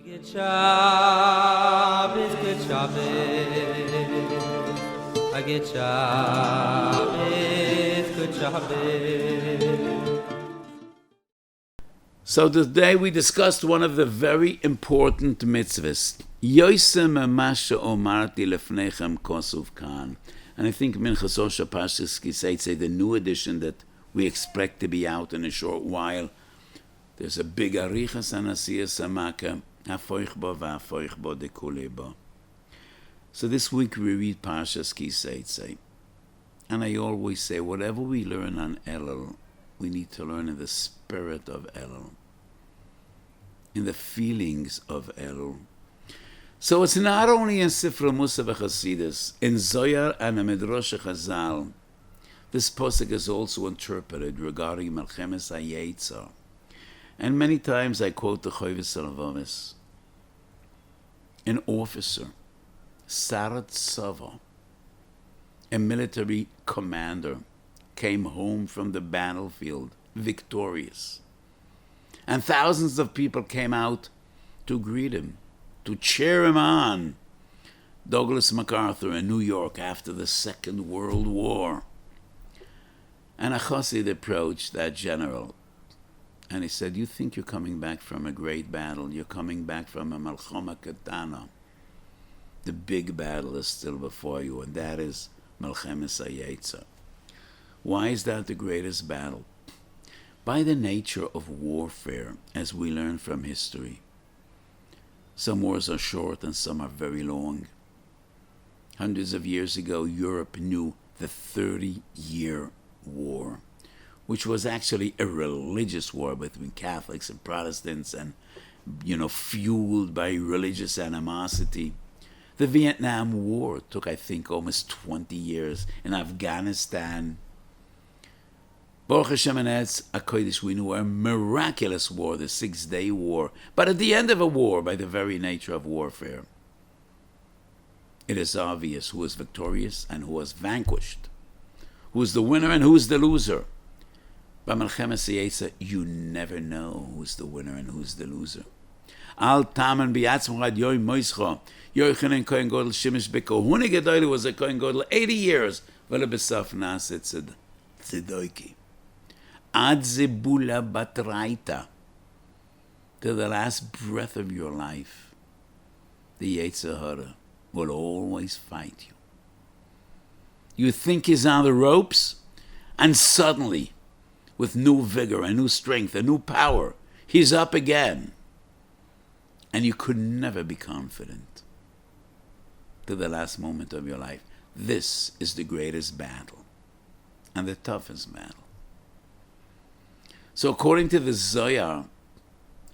Good Shabbos, good Shabbos. I get Shabbos, good Shabbos. So today we discussed one of the very important mitzvahs. Yosem Masha Omarti Lefnechem Kosuv Khan. And I think Minchas Osha Parshas Teitzei, the new edition that we expect to be out in a short while. There's a big arichas and asiyas samaka, hafoich bo v'hafoich bo dekule bo. So this week we read Parshas Teitzei. And I always say, whatever we learn on Elul, we need to learn in the spirit of Elul, in the feelings of Elul. So it's not only in Sifra Musa v'Chasidus, in Zohar and the Midrash Chazal, this posuk is also interpreted regarding Melchemes HaYetzer. And many times I quote the Chovis Alavonis. An officer, Sarat Sava, a military commander, came home from the battlefield victorious. And thousands of people came out to greet him, to cheer him on. Douglas MacArthur in New York after the Second World War. And a chassid approached that general, and he said, you think you're coming back from a great battle. You're coming back from a Malchama Katana. The big battle is still before you, and that is Melchemes HaYetzer. Why is that the greatest battle? By the nature of warfare, as we learn from history. Some wars are short and some are very long. Hundreds of years ago, Europe knew the 30-year war, which was actually a religious war between Catholics and Protestants and, fueled by religious animosity. The Vietnam War took, I think, almost 20 years. In Afghanistan, Baruch Hashem and Etz HaKodesh, we knew a miraculous war, the 6-day war. But at the end of a war, by the very nature of warfare, it is obvious who is victorious and who was vanquished, who is the winner and who is the loser. By Melchemes HaYetzer, you never know who's the winner and who's the loser. Al tamen biyatzmach ad yoy moischa. Yochanan Kohen Gadol Shimish Bekohuni Gedoyle was a Kohen Gadol 80 years. Vele besaf naset tzedoiki. Ad zebula batraita. To the last breath of your life, the Yetzer Hara will always fight you. You think he's on the ropes, and suddenly, with new vigor, and new strength, and new power, he's up again. And you could never be confident to the last moment of your life. This is the greatest battle and the toughest battle. So according to the Zohar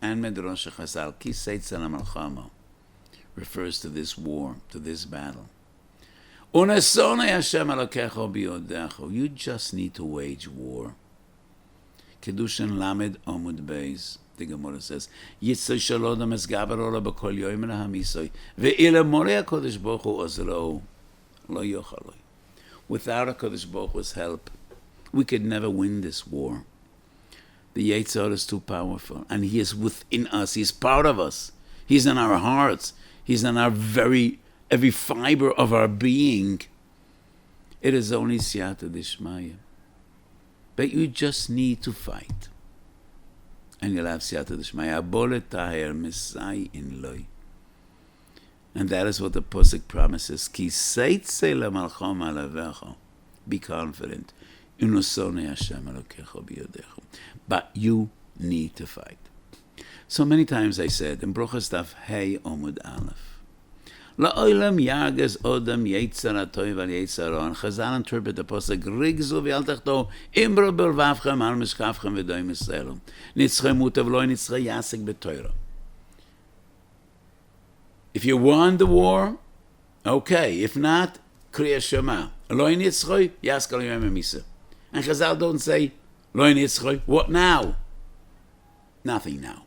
and Midrash Chazal, Teitzei Malchama refers to this war, to this battle. You just need to wage war. Kedushin Lamed Omud Beis. The Gemara says, Yitzay Shalodam es Gaber Ola B'Kol Yoyim LaHamisoy Ve'ila Morei HaKadosh Baruch Hu Ozro Lo Yochaloi. Without HaKadosh Baruch Hu's help, we could never win this war. The Yetzer Hara is too powerful, and he is within us. He's part of us. He's in our hearts. He's in our every fiber of our being. It is only Siyata Dishmaya. But you just need to fight. And you'll have Siyata Dishmaya. Abole Taher Misai in Loi. And that is what the Pasuk promises. Ki Teitzei lemalchom alavecha. Be confident. Unosone Hashem Elokecha biyodecha. But you need to fight. So many times I said, in Brochas Daf Hey Omud Aleph, La'olam yarges odam yetzer hatoiv al yetzer hara. And Chazal interpret the pasuk, Rigzu v'al tachto imbro belvavchem al mishkavchem v'doim Yisraelum. Nitzchem utav loy nitzchem yasek b'toira. If you won the war, okay. If not, Kriya Shema. Loy nitzchem yasek al yom misa. And Chazal don't say, Loy nitzchem, what now? Nothing now.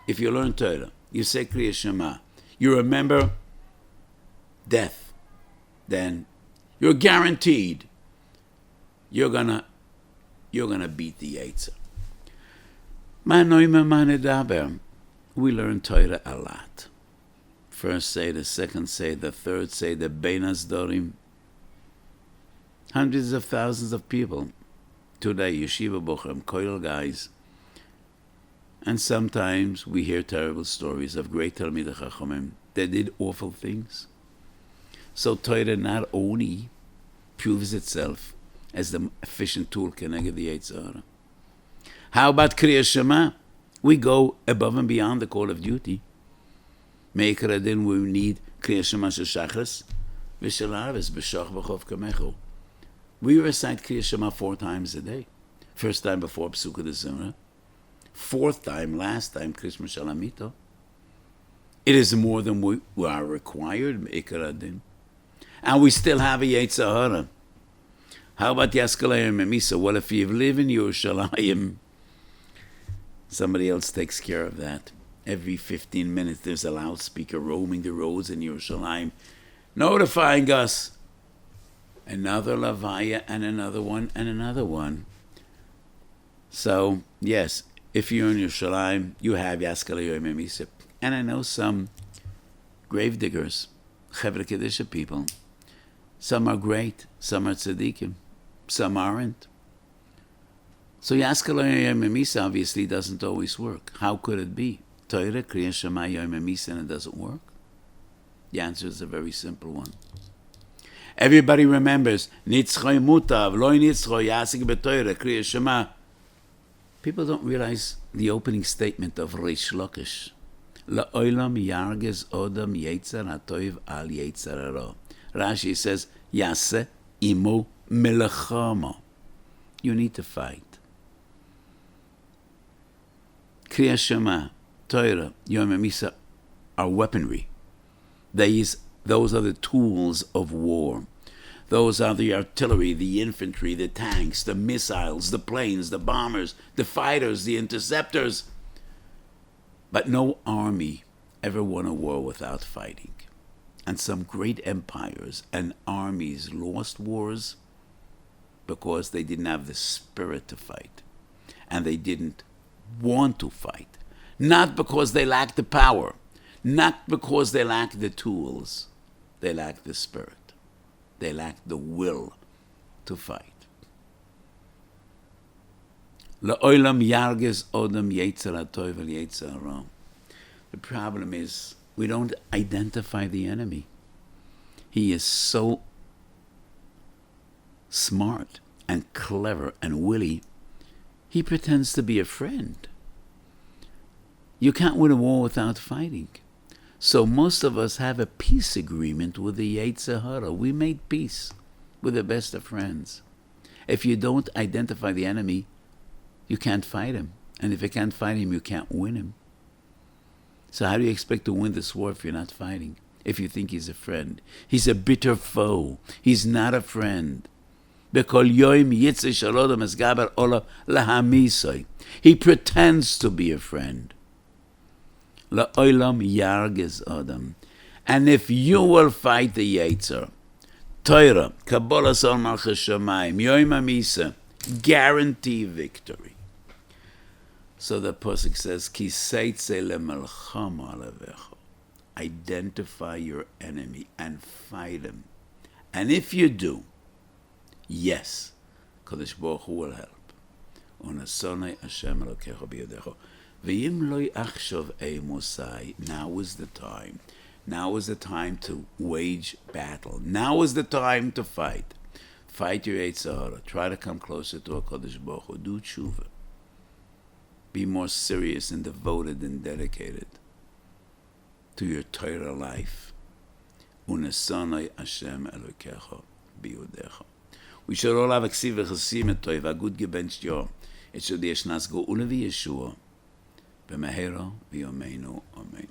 If you learn Torah, you say Kriya Shema, you remember death, then you're guaranteed you're gonna beat the Yetzer. we learn Torah a lot. First say, the second say, the third say, the Beinas Dorim. Hundreds of thousands of people today, yeshiva bochum, koil guys. And sometimes we hear terrible stories of great Talmidei Chachamim that did awful things. So Torah not only proves itself as the efficient tool connected the Yetzer Hara. How about Kriyas Shema? We go above and beyond the call of duty. Meikar Adin, we need Kriyas Shema Shel Shachris, V'Shel Arvis, B'Shach B'Chov Kamecho. We recite Kriyas Shema 4 times a day. First time before Psukkah de Zimra. 4th time, last time, Krishma Shalamito. It is more than we are required, Meikar Adin. And we still have a Yetzer Hara. How about Yaskalayim and Misa? Well, if you live in Yerushalayim, somebody else takes care of that. Every 15 minutes, there's a loudspeaker roaming the roads in Yerushalayim, notifying us. Another Lavaya and another one and another one. So, yes, if you're in Yerushalayim, you have Yaskalayim and Misa. And I know some grave diggers, Chevra Kedisha people. Some are great, some are tzaddikim, some aren't. So Yaskalayim and Misa obviously doesn't always work. How could it be? Torah, Kriyas Shema, Yom Misa, and it doesn't work? The answer is a very simple one. Everybody remembers, Nitzchoy Mutav, Loi Nitzchoy, Yasik B'Torah, Kriyas Shema. People don't realize the opening statement of Reish Lakish. La'olam yargez odam yetzer hatoiv al yetzer hara. Rashi says, Yase imo melechama. You need to fight. Kriyas Shema, Torah, Yom Misa are weaponry. Those are the tools of war. Those are the artillery, the infantry, the tanks, the missiles, the planes, the bombers, the fighters, the interceptors. But no army ever won a war without fighting. And some great empires and armies lost wars because they didn't have the spirit to fight. And they didn't want to fight. Not because they lacked the power. Not because they lacked the tools. They lacked the spirit. They lacked the will to fight. La'olam yargez odam yetzer hatoiv al yetzer hara. The problem is we don't identify the enemy. He is so smart and clever and witty, he pretends to be a friend. You can't win a war without fighting. So most of us have a peace agreement with the Yetzer Hara. We made peace with the best of friends. If you don't identify the enemy, you can't fight him. And if you can't fight him, you can't win him. So how do you expect to win this war if you're not fighting? If you think he's a friend. He's a bitter foe. He's not a friend. He pretends to be a friend. And if you will fight the Yetzer, Torah, Kabbalah Sol Malchus Shamayim, Yom HaMisa, guarantee victory. So the Pasuk says, Ki Teitzei lemelchama alevecha. Identify your enemy and fight him. And if you do, yes, Kadosh Baruch Hu will help. Unasonei Hashem Elokecha biyodecha. V'yim lo achshov eimusai. Now is the time. Now is the time to wage battle. Now is the time to fight. Fight your Yetzer Hara. Try to come closer to HaKadosh Baruch Hu. Do tshuva. Be more serious and devoted and dedicated to your Torah life. Unasonei Hashem Elokecha biyodecha. We should all have a ksiv v'chasim tov, a good gebencht yom. It should be a shnas go una v'yeshua. B'mehera v'yomeinu. Amen.